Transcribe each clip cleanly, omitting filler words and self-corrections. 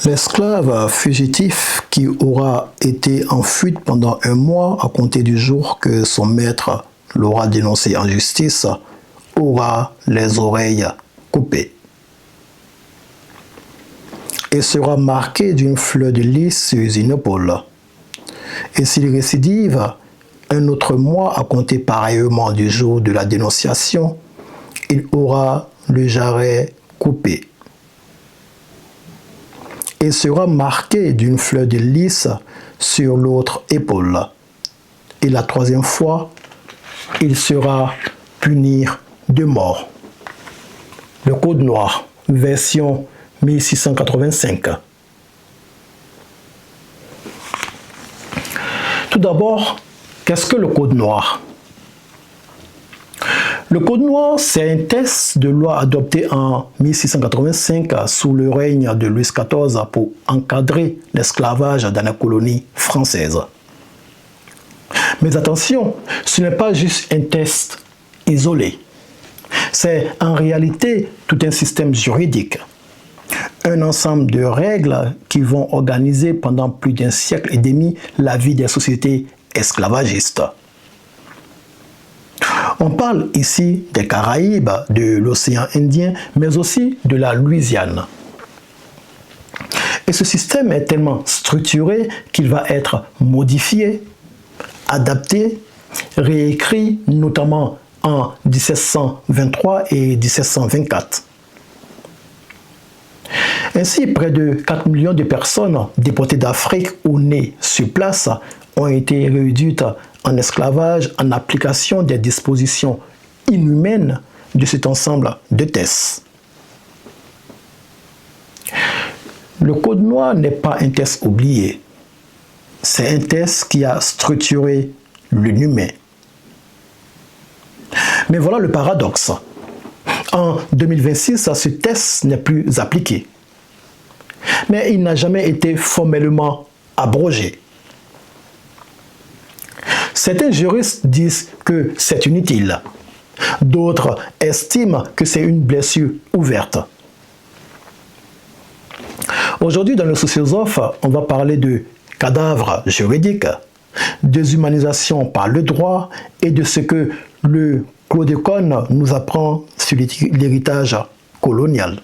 L'esclave fugitif qui aura été en fuite pendant un mois à compter du jour que son maître l'aura dénoncé en justice aura les oreilles coupées et sera marqué d'une fleur de lys sur une épaule. Et s'il récidive, un autre mois à compter pareillement du jour de la dénonciation, il aura le jarret coupé et sera marqué d'une fleur de lys sur l'autre épaule. Et la troisième fois, il sera puni de mort. Le Code noir, version 1685. Tout d'abord, qu'est-ce que le Code noir? Le Code noir, c'est un texte de loi adopté en 1685 sous le règne de Louis XIV pour encadrer l'esclavage dans la colonie française. Mais attention, ce n'est pas juste un texte isolé. C'est en réalité tout un système juridique. Un ensemble de règles qui vont organiser pendant plus d'un siècle et demi la vie des sociétés esclavagistes. On parle ici des Caraïbes, de l'océan Indien, mais aussi de la Louisiane. Et ce système est tellement structuré qu'il va être modifié, adapté, réécrit, notamment en 1723 et 1724. Ainsi, près de 4 millions de personnes déportées d'Afrique ou nées sur place ont été réduites en esclavage en application des dispositions inhumaines de cet ensemble de textes. Le Code noir n'est pas un texte oublié. C'est un texte qui a structuré l'inhumain. Mais voilà le paradoxe. En 2026, ce texte n'est plus appliqué. Mais il n'a jamais été formellement abrogé. Certains juristes disent que c'est inutile. D'autres estiment que c'est une blessure ouverte. Aujourd'hui, dans le sociosophe, on va parler de cadavre juridique, déshumanisation par le droit et de ce que le chlordécone nous apprend sur l'héritage colonial.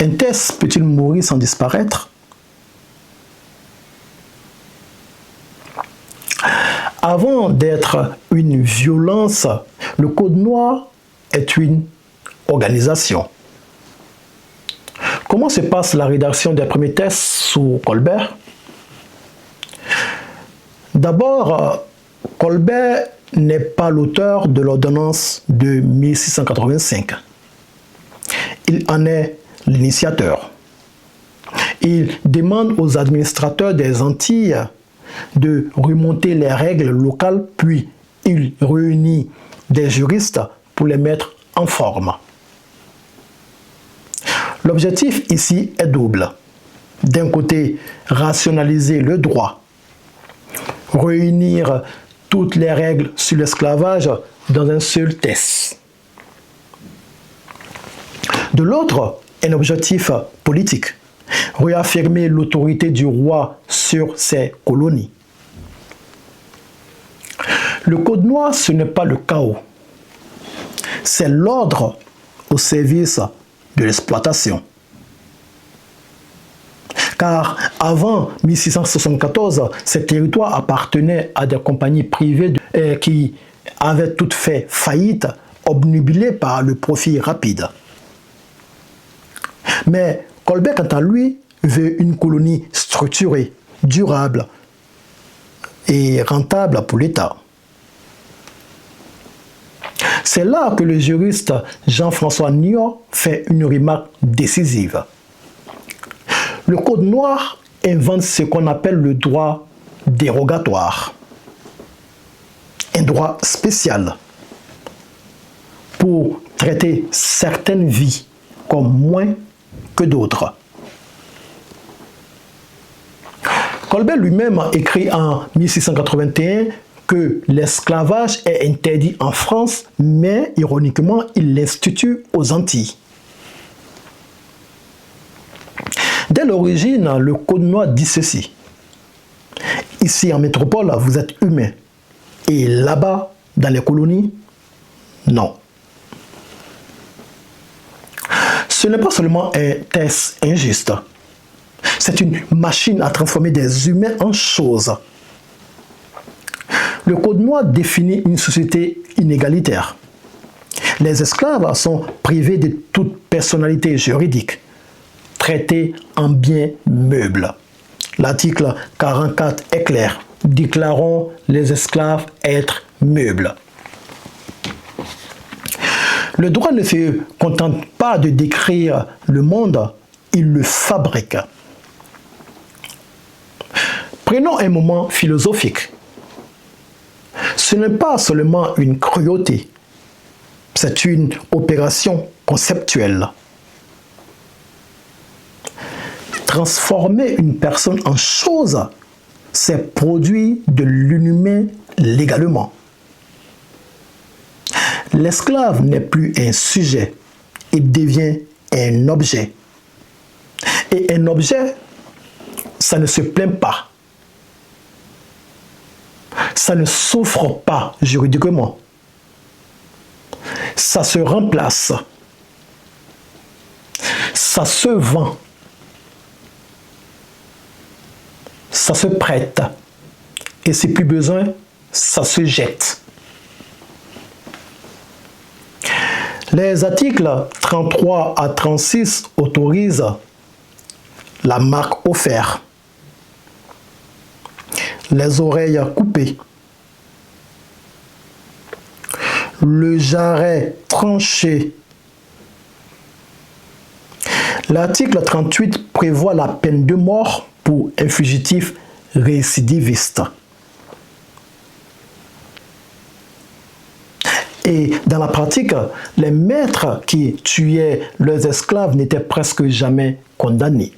Un texte peut-il mourir sans disparaître? Avant d'être une violence, le Code noir est une organisation. Comment se passe la rédaction des premiers textes sous Colbert? D'abord, Colbert n'est pas l'auteur de l'ordonnance de 1685. Il en est l'initiateur. Il demande aux administrateurs des Antilles de remonter les règles locales, puis il réunit des juristes pour les mettre en forme. L'objectif ici est double. D'un côté, rationaliser le droit, réunir toutes les règles sur l'esclavage dans un seul texte. De l'autre, un objectif politique, réaffirmer l'autorité du roi sur ses colonies. Le Code noir, ce n'est pas le chaos, c'est l'ordre au service de l'exploitation. Car avant 1674, ces territoires appartenaient à des compagnies privées qui avaient toutes fait faillite, obnubilées par le profit rapide. Mais Colbert, quant à lui, veut une colonie structurée, durable et rentable pour l'État. C'est là que le juriste Jean-François Niort fait une remarque décisive. Le Code noir invente ce qu'on appelle le droit dérogatoire, un droit spécial pour traiter certaines vies comme moins que d'autres. Colbert lui-même a écrit en 1681 que l'esclavage est interdit en France, mais ironiquement, il l'institue aux Antilles. Dès l'origine, le Code noir dit ceci. Ici en métropole, vous êtes humain. Et là-bas, dans les colonies, non. Ce n'est pas seulement un test injuste. C'est une machine à transformer des humains en choses. Le Code noir définit une société inégalitaire. Les esclaves sont privés de toute personnalité juridique, traités en biens meubles. L'article 44 est clair. Déclarons les esclaves être meubles. Le droit ne se contente pas de décrire le monde, il le fabrique. Prenons un moment philosophique. Ce n'est pas seulement une cruauté, c'est une opération conceptuelle. Transformer une personne en chose, c'est produire de l'inhumain légalement. L'esclave n'est plus un sujet, il devient un objet. Et un objet, ça ne se plaint pas. Ça ne souffre pas juridiquement. Ça se remplace. Ça se vend. Ça se prête. Et si plus besoin, ça se jette. Les articles 33 à 36 autorisent la marque offerte, les oreilles coupées, le jarret tranché. L'article 38 prévoit la peine de mort pour un fugitif récidiviste. Et dans la pratique, les maîtres qui tuaient leurs esclaves n'étaient presque jamais condamnés.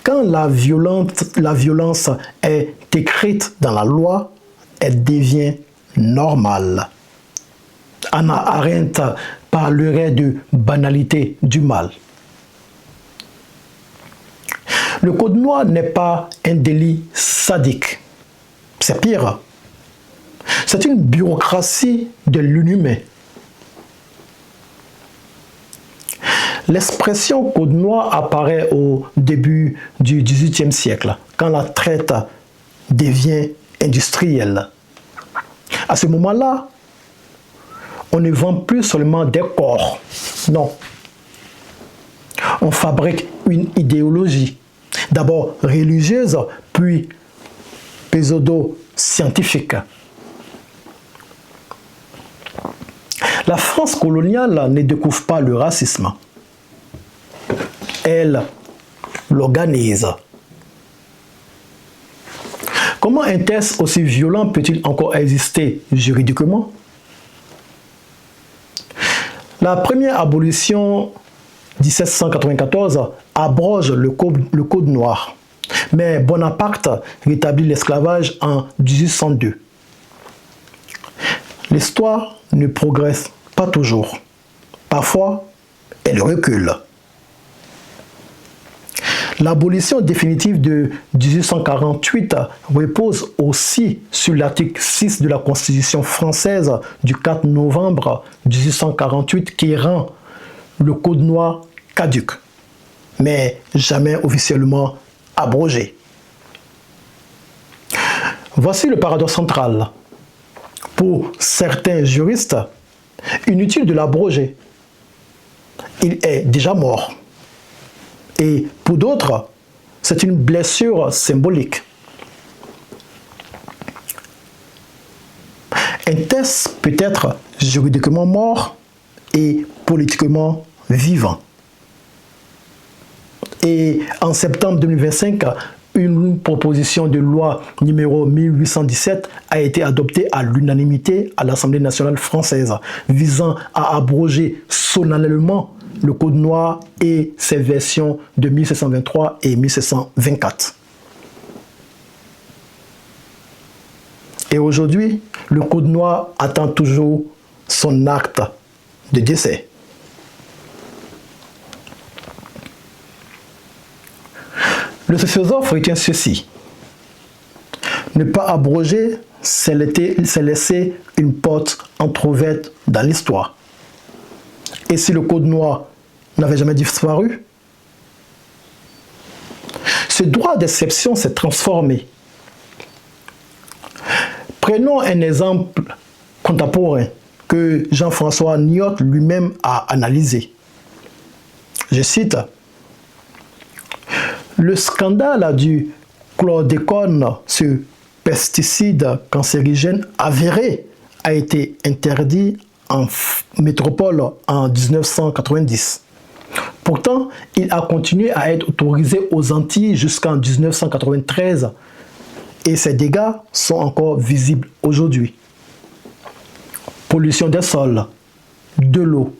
Quand la violence est écrite dans la loi, elle devient normale. Hannah Arendt parlerait de banalité du mal. Le Code noir n'est pas un délit sadique. C'est pire. C'est une bureaucratie de l'inhumain. L'expression Code noir apparaît au début du XVIIIe siècle, quand la traite devient industrielle. À ce moment-là, on ne vend plus seulement des corps. Non. On fabrique une idéologie, d'abord religieuse, puis pseudo-scientifique. La France coloniale ne découvre pas le racisme. Elle l'organise. Comment un test aussi violent peut-il encore exister juridiquement? La première abolition 1794 abroge le code noir, mais Bonaparte rétablit l'esclavage en 1802. L'histoire ne progresse pas toujours. Parfois, elle recule. L'abolition définitive de 1848 repose aussi sur l'article 6 de la Constitution française du 4 novembre 1848 qui rend le Code noir caduc, mais jamais officiellement abrogé. Voici le paradoxe central. Pour certains juristes, inutile de l'abroger. Il est déjà mort. Et pour d'autres, c'est une blessure symbolique. Un test peut être juridiquement mort et politiquement vivant. Et en septembre 2025, une proposition de loi numéro 1817 a été adoptée à l'unanimité à l'Assemblée nationale française, visant à abroger solennellement le Code noir et ses versions de 1723 et 1724. Et aujourd'hui, le Code noir attend toujours son acte de décès. Le philosophe retient ceci. Ne pas abroger, c'est laisser une porte entrouverte dans l'histoire. Et si le code noir n'avait jamais disparu, ce droit d'exception s'est transformé. Prenons un exemple contemporain que Jean-François Niot lui-même a analysé. Je cite, « Le scandale du chlordécone, ce pesticide cancérigène avéré, a été interdit en métropole en 1990. Pourtant, il a continué à être autorisé aux Antilles jusqu'en 1993 et ses dégâts sont encore visibles aujourd'hui. Pollution des sols, de l'eau,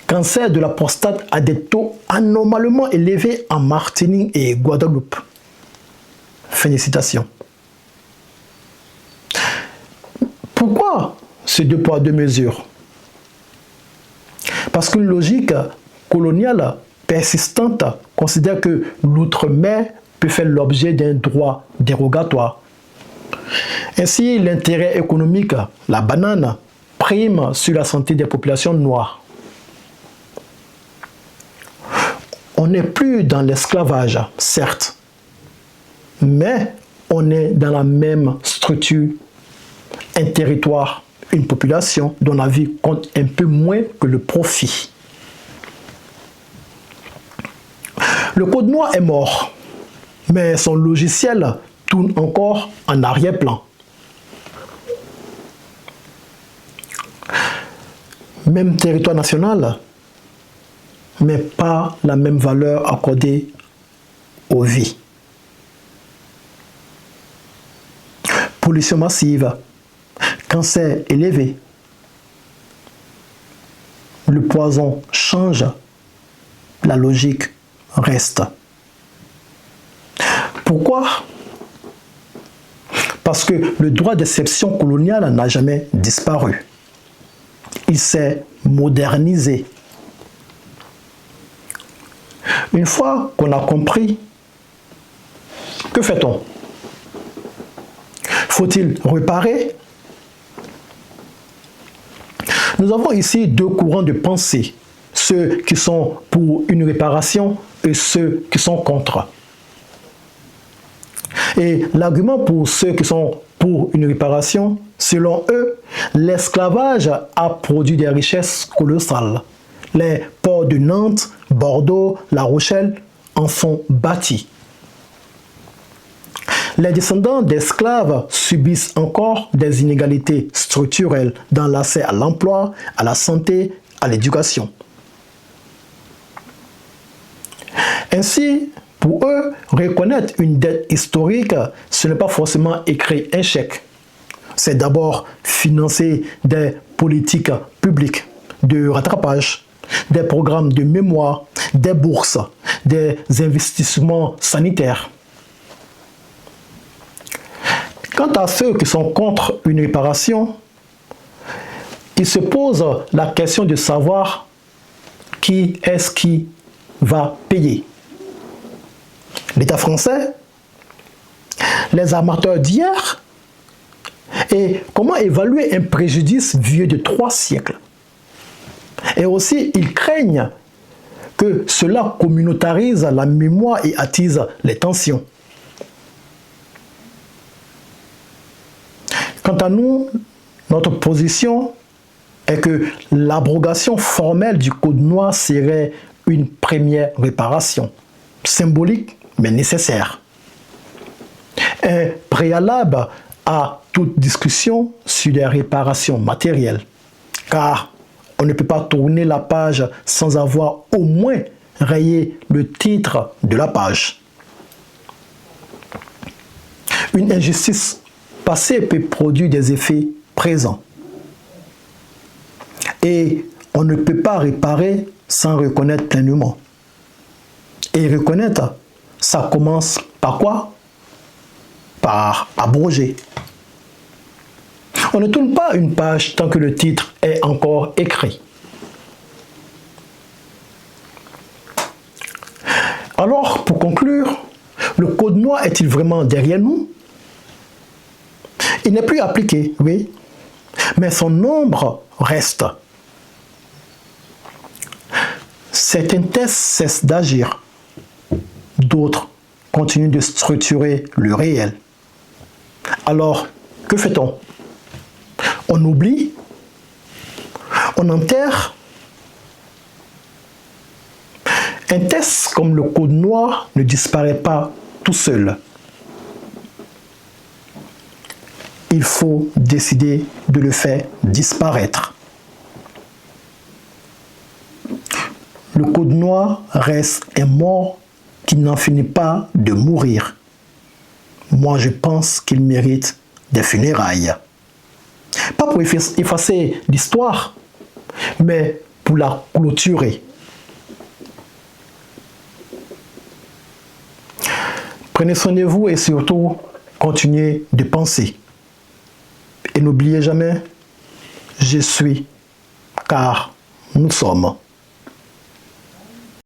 cancer de la prostate à des taux anormalement élevés en Martinique et Guadeloupe. » Fin de citation. Pourquoi ces deux poids, deux mesures? Parce qu'une logique coloniale persistante considère que l'outre-mer peut faire l'objet d'un droit dérogatoire. Ainsi, l'intérêt économique, la banane, prime sur la santé des populations noires. On n'est plus dans l'esclavage, certes, mais on est dans la même structure, un territoire, une population dont la vie compte un peu moins que le profit. Le code noir est mort, mais son logiciel tourne encore en arrière-plan. Même territoire national, mais pas la même valeur accordée aux vies. Pollution massive, cancer élevé. Le poison change, la logique reste. Pourquoi? Parce que le droit d'exception colonial n'a jamais disparu. Il s'est modernisé. Une fois qu'on a compris, que fait-on? Faut-il réparer? Nous avons ici deux courants de pensée, ceux qui sont pour une réparation et ceux qui sont contre. Et l'argument pour ceux qui sont pour une réparation, selon eux, l'esclavage a produit des richesses colossales. Les ports de Nantes, Bordeaux, La Rochelle en sont bâtis. Les descendants d'esclaves subissent encore des inégalités structurelles dans l'accès à l'emploi, à la santé, à l'éducation. Ainsi, pour eux, reconnaître une dette historique, ce n'est pas forcément écrire un chèque. C'est d'abord financer des politiques publiques de rattrapage, des programmes de mémoire, des bourses, des investissements sanitaires. Quant à ceux qui sont contre une réparation, ils se posent la question de savoir qui est-ce qui va payer. L'État français, les armateurs d'hier, et comment évaluer un préjudice vieux de 3 siècles. Et aussi, ils craignent que cela communautarise la mémoire et attise les tensions. Quant à nous, notre position est que l'abrogation formelle du Code noir serait une première réparation, symbolique mais nécessaire. Un préalable à toute discussion sur les réparations matérielles, car on ne peut pas tourner la page sans avoir au moins rayé le titre de la page. Une injustice passée peut produire des effets présents. Et on ne peut pas réparer sans reconnaître pleinement. Et reconnaître, ça commence par quoi? Par abroger. On ne tourne pas une page tant que le titre est encore écrit. Alors, pour conclure, le code noir est-il vraiment derrière nous? Il n'est plus appliqué, oui, mais son ombre reste. Certains tests cessent d'agir, d'autres continuent de structurer le réel. Alors, que fait-on? On oublie? On enterre? Un test comme le code noir ne disparaît pas tout seul. Il faut décider de le faire disparaître. Le code noir reste un mort qui n'en finit pas de mourir. Moi, je pense qu'il mérite des funérailles. Pas pour effacer l'histoire, mais pour la clôturer. Prenez soin de vous et surtout, continuez de penser. Et n'oubliez jamais, je suis, car nous sommes.